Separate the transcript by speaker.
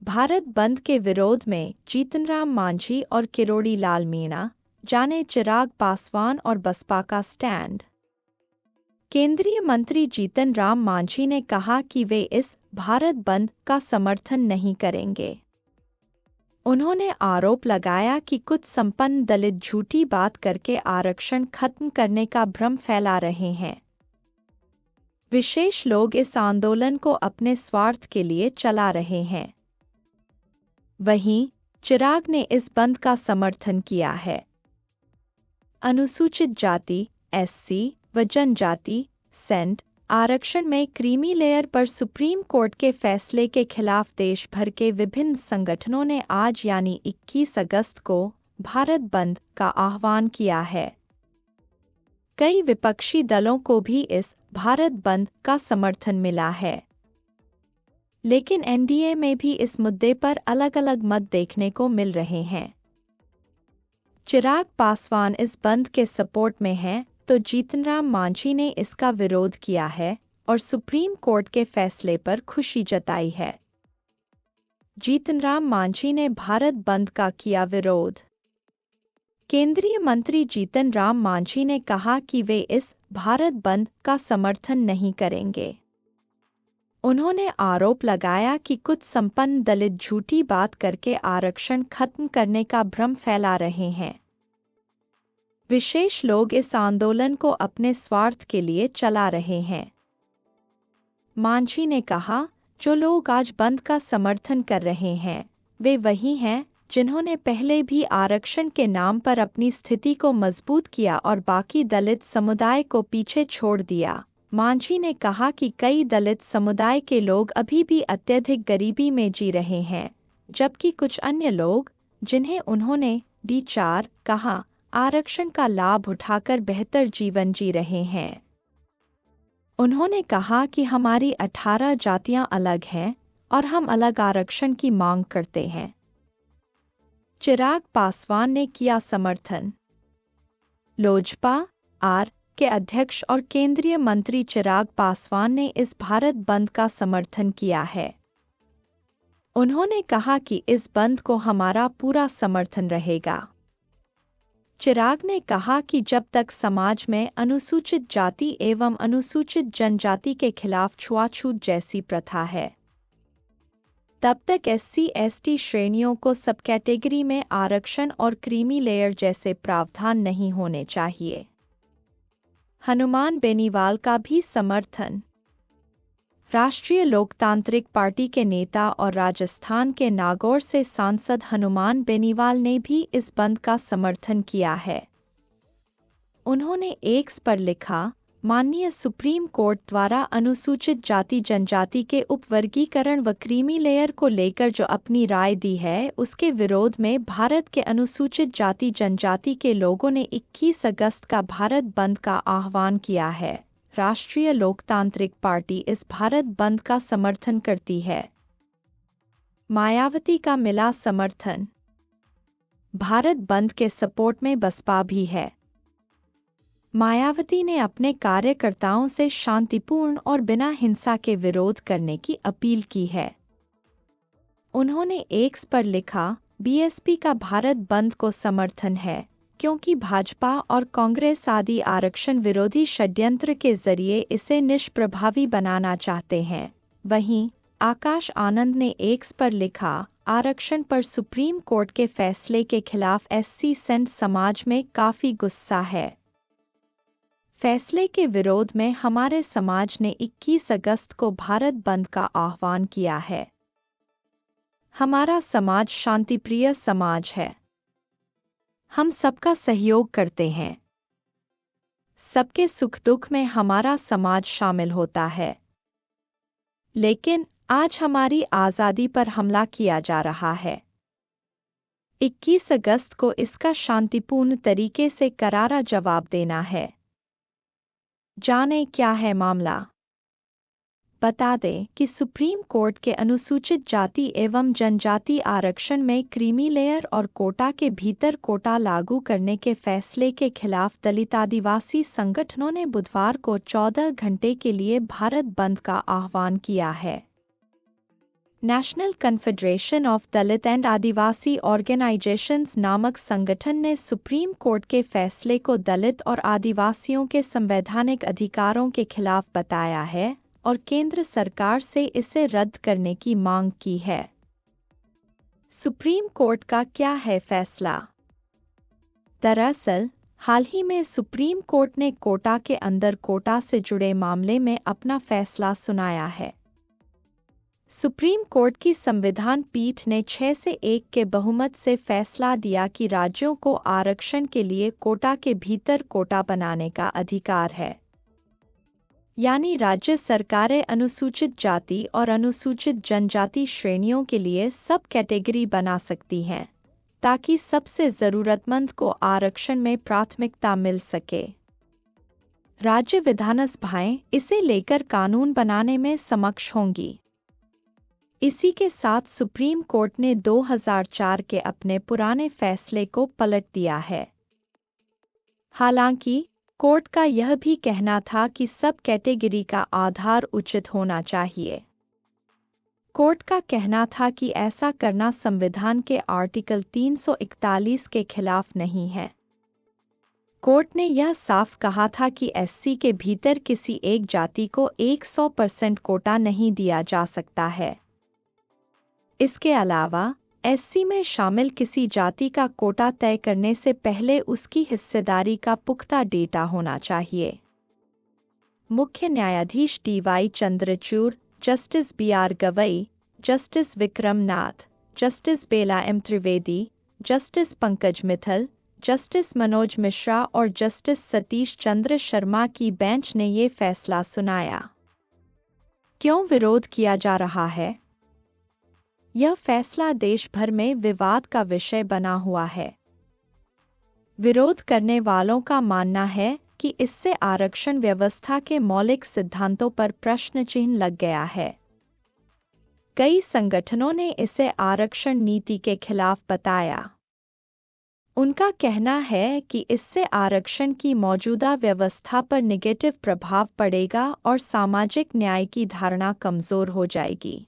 Speaker 1: भारत बंद के विरोध में जीतनराम मांझी और किरोड़ी लाल मीणा, जाने चिराग पासवान और बसपा का स्टैंड। केंद्रीय मंत्री जीतन राम मांझी ने कहा कि वे इस भारत बंद का समर्थन नहीं करेंगे। उन्होंने आरोप लगाया कि कुछ संपन्न दलित झूठी बात करके आरक्षण खत्म करने का भ्रम फैला रहे हैं। विशेष लोग इस आंदोलन को अपने स्वार्थ के लिए चला रहे हैं। वहीं चिराग ने इस बंद का समर्थन किया है। अनुसूचित जाति, एससी व जनजाति सेंट आरक्षण में क्रीमी लेयर पर सुप्रीम कोर्ट के फैसले के खिलाफ देश भर के विभिन्न संगठनों ने आज यानी 21 अगस्त को भारत बंद का आह्वान किया है। कई विपक्षी दलों को भी इस भारत बंद का समर्थन मिला है, लेकिन एनडीए में भी इस मुद्दे पर अलग अलग मत देखने को मिल रहे हैं। चिराग पासवान इस बंद के सपोर्ट में हैं, तो जीतनराम मांझी ने इसका विरोध किया है और सुप्रीम कोर्ट के फैसले पर खुशी जताई है। जीतनराम मांझी ने भारत बंद का किया विरोध। केंद्रीय मंत्री जीतन राम मांझी ने कहा कि वे इस भारत बंद का समर्थन नहीं करेंगे। उन्होंने आरोप लगाया कि कुछ संपन्न दलित झूठी बात करके आरक्षण खत्म करने का भ्रम फैला रहे हैं। विशेष लोग इस आंदोलन को अपने स्वार्थ के लिए चला रहे हैं। मांझी ने कहा, जो लोग आज बंद का समर्थन कर रहे हैं, वे वही हैं जिन्होंने पहले भी आरक्षण के नाम पर अपनी स्थिति को मजबूत किया और बाकी दलित समुदाय को पीछे छोड़ दिया। मांझी ने कहा कि कई दलित समुदाय के लोग अभी भी अत्यधिक गरीबी में जी रहे हैं, जबकि कुछ अन्य लोग, जिन्हें उन्होंने D4 कहा, आरक्षण का लाभ उठाकर बेहतर जीवन जी रहे हैं। उन्होंने कहा कि हमारी 18 जातियां अलग हैं और हम अलग आरक्षण की मांग करते हैं। चिराग पासवान ने किया समर्थन। लोजपा आर के अध्यक्ष और केंद्रीय मंत्री चिराग पासवान ने इस भारत बंद का समर्थन किया है। उन्होंने कहा कि इस बंद को हमारा पूरा समर्थन रहेगा। चिराग ने कहा कि जब तक समाज में अनुसूचित जाति एवं अनुसूचित जनजाति के खिलाफ छुआछूत जैसी प्रथा है, तब तक SC/ST श्रेणियों को सब कैटेगरी में आरक्षण और क्रीमी लेयर जैसे प्रावधान नहीं होने चाहिए। हनुमान बेनीवाल का भी समर्थन। राष्ट्रीय लोकतांत्रिक पार्टी के नेता और राजस्थान के नागौर से सांसद हनुमान बेनीवाल ने भी इस बंद का समर्थन किया है। उन्होंने एक्स पर लिखा, माननीय सुप्रीम कोर्ट द्वारा अनुसूचित जाति जनजाति के उपवर्गीकरण व क्रीमी लेयर को लेकर जो अपनी राय दी है, उसके विरोध में भारत के अनुसूचित जाति जनजाति के लोगों ने 21 अगस्त का भारत बंद का आह्वान किया है। राष्ट्रीय लोकतांत्रिक पार्टी इस भारत बंद का समर्थन करती है। मायावती का मिला समर्थन। भारत बंद के सपोर्ट में बसपा भी है। मायावती ने अपने कार्यकर्ताओं से शांतिपूर्ण और बिना हिंसा के विरोध करने की अपील की है। उन्होंने एक्स पर लिखा, बीएसपी का भारत बंद को समर्थन है, क्योंकि भाजपा और कांग्रेस आदि आरक्षण विरोधी षड्यंत्र के जरिए इसे निष्प्रभावी बनाना चाहते हैं। वहीं आकाश आनंद ने एक्स पर लिखा, आरक्षण पर सुप्रीम कोर्ट के फैसले के खिलाफ SC सेंट समाज में काफी गुस्सा है। फैसले के विरोध में हमारे समाज ने 21 अगस्त को भारत बंद का आह्वान किया है। हमारा समाज शांतिप्रिय समाज है। हम सबका सहयोग करते हैं। सबके सुख दुख में हमारा समाज शामिल होता है। लेकिन आज हमारी आज़ादी पर हमला किया जा रहा है। 21 अगस्त को इसका शांतिपूर्ण तरीके से करारा जवाब देना है। जाने क्या है मामला। बता दें कि सुप्रीम कोर्ट के अनुसूचित जाति एवं जनजाति आरक्षण में क्रीमी लेयर और कोटा के भीतर कोटा लागू करने के फैसले के खिलाफ दलित आदिवासी संगठनों ने बुधवार को 14 घंटे के लिए भारत बंद का आह्वान किया है। National confederation of Dalit and Adivasi organisations नामक संगठन ने सुप्रीम कोर्ट के फैसले को दलित और आदिवासियों के संवैधानिक अधिकारों के खिलाफ बताया है और केंद्र सरकार से इसे रद्द करने की मांग की है। सुप्रीम कोर्ट का क्या है फैसला? दरअसल हाल ही में सुप्रीम कोर्ट ने कोटा के अंदर कोटा से जुड़े मामले में अपना फैसला सुनाया है। सुप्रीम कोर्ट की संविधान पीठ ने 6 से 1 के बहुमत से फैसला दिया कि राज्यों को आरक्षण के लिए कोटा के भीतर कोटा बनाने का अधिकार है। यानी राज्य सरकारें अनुसूचित जाति और अनुसूचित जनजाति श्रेणियों के लिए सब कैटेगरी बना सकती हैं, ताकि सबसे जरूरतमंद को आरक्षण में प्राथमिकता मिल सके। राज्य विधानसभाएं इसे लेकर कानून बनाने में समक्ष होंगी। इसी के साथ सुप्रीम कोर्ट ने 2004 के अपने पुराने फैसले को पलट दिया है। हालांकि कोर्ट का यह भी कहना था कि सब कैटेगरी का आधार उचित होना चाहिए। कोर्ट का कहना था कि ऐसा करना संविधान के आर्टिकल 341 के खिलाफ नहीं है। कोर्ट ने यह साफ कहा था कि एससी के भीतर किसी एक जाति को 100% कोटा नहीं दिया जा सकता है। इसके अलावा एससी में शामिल किसी जाति का कोटा तय करने से पहले उसकी हिस्सेदारी का पुख्ता डेटा होना चाहिए। मुख्य न्यायाधीश DY Chandrachud, justice BR Gavai, justice Vikram Nath, justice Bela M Trivedi, justice Pankaj Mittal, justice Manoj Mishra और जस्टिस सतीश चंद्र शर्मा की बेंच ने ये फैसला सुनाया। क्यों विरोध किया जा रहा है? यह फैसला देश भर में विवाद का विषय बना हुआ है। विरोध करने वालों का मानना है कि इससे आरक्षण व्यवस्था के मौलिक सिद्धांतों पर प्रश्न चिन्ह लग गया है। कई संगठनों ने इसे आरक्षण नीति के खिलाफ बताया। उनका कहना है कि इससे आरक्षण की मौजूदा व्यवस्था पर नेगेटिव प्रभाव पड़ेगा और सामाजिक न्याय की धारणा कमजोर हो जाएगी।